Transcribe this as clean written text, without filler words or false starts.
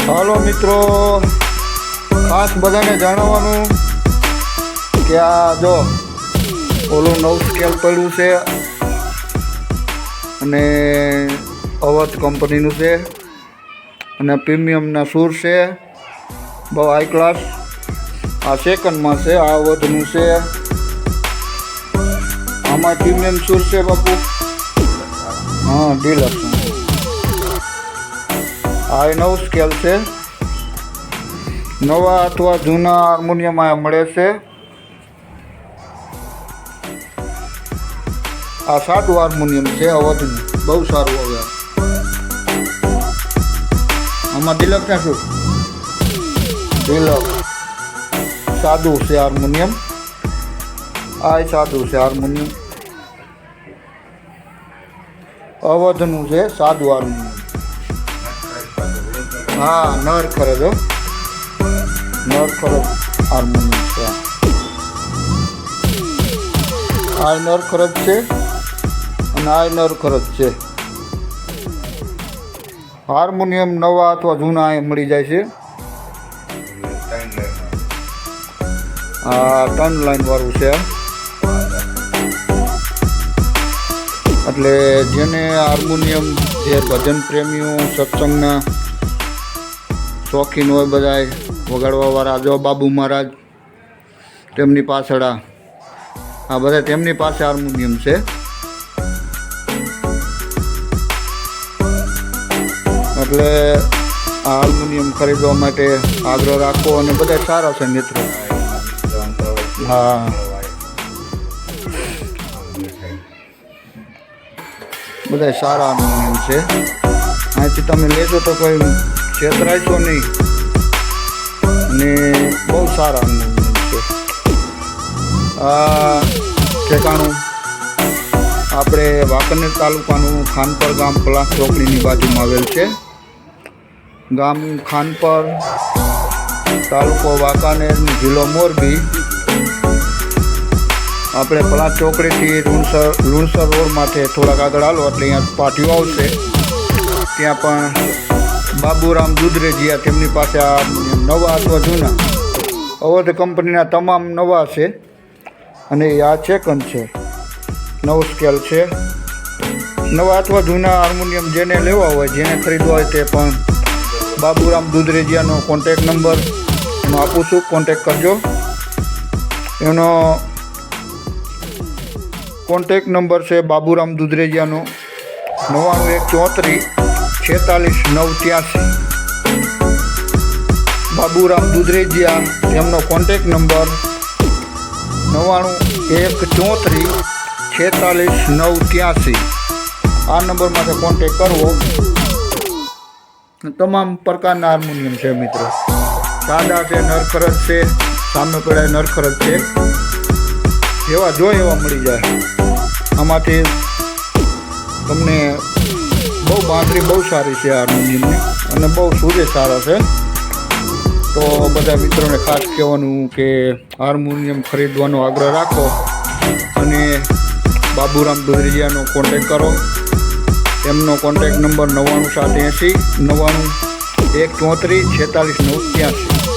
હાલો મિત્રો, ખાસ બધાને જણાવવાનું કે આ જો ઓલું નવું સ્કેલ પડ્યું છે અને અવધ કંપનીનું છે અને પ્રીમિયમના સૂર છે, બહુ હાઈ ક્લાસ. આ સેકન્ડમાં છે, આ અવધનું છે. આમાં પ્રીમિયમ સૂર છે બાપુ. હા, ડીલક્સ. આ નવું સ્કેલ છે. નવા અથવા જૂના હાર્મોનિયમ આ મળે છે. આ સાદું હાર્મોનિયમ છે અવધનું, બહુ સારું. હવે આમાં ડિલક્સ ને શું? ડિલક્સ સાદું છે હાર્મોનિયમ. આ સાદું છે હાર્મોનિયમ, અવધનું છે સાદું હાર્મોનિયમ. હા, નર ખરજ હો, નર ખરજ હાર્મોનિયમ છે. આ નર ખરજ છે અને આ નર ખરજ છે. હાર્મોનિયમ નવા અથવા જૂના એ મળી જાય છે. આ 3 લાઈન વાળું છે. એટલે જેને હાર્મોનિયમ, જે ભજન પ્રેમીઓ, સત્સંગના શોખીન હોય, બધાય વગાડવાવાળા, જો બાબુ મહારાજ તેમની પાછળ આ બધા તેમની પાસે હાર્મોનિયમ છે. એટલે આ હાર્મોનિયમ ખરીદવા માટે આગ્રહ રાખો અને બધા સારા છે મિત્રો. હા, બધા સારા હાર્મોનિયમ છે. અહીંથી તમે લેશો તો કોઈ છેતરાઈશો નહીં અને બહુ સારા હાર્મોનિયમ છે. આ ઠેકાણું આપણે વાંકાનેર તાલુકાનું ખાનપર ગામ, પલાસ ચોકડીની બાજુમાં આવેલ છે. ગામ ખાનપર, તાલુકો વાંકાનેર, જિલ્લો મોરબી. આપણે પલાસ ચોકડીથી લુણસર રોડ માટે થોડાક આગળ હાલો એટલે અહીંયા પાટિયું આવશે. ત્યાં પણ બાબુરામ દુધરેજીયા, તેમની પાસે આ નવા અથવા જૂના અવધ કંપનીના તમામ નવા છે અને આ સેકન્ડ છે. નવું સ્કેલ છે. નવા અથવા જૂના હાર્મોનિયમ જેને લેવા હોય, જેને ખરીદવા હોય, તે પણ બાબુરામ દુધરેજીયાનો કોન્ટેક નંબર એનો આપું છું, કોન્ટેક કરજો. એનો કોન્ટેક નંબર છે બાબુરામ દુધરેજીયાનો 913446 બાબુરામ દુધરેજીયા, તેમનો કોન્ટેક નંબર 913446 આ નંબરમાંથી કોન્ટેક કરવો. તમામ પ્રકારના હાર્મોનિયમ છે મિત્રો. સાદા છે, નરખરજ છે, સામે પડ્યા નરખરજ છે. જેવા જોઈએ એવા મળી જાય. આમાંથી તમને બહુ બાંધરી બહુ સારી છે હાર્મોનિયમની અને બહુ સૂર્ય સારા છે. તો બધા મિત્રોને ખાસ કહેવાનું કે હાર્મોનિયમ ખરીદવાનો આગ્રહ રાખો અને બાબુરામ દુધરેજીયાનો કોન્ટેક કરો. એમનો કોન્ટેક નંબર 97780 91 134 46 983.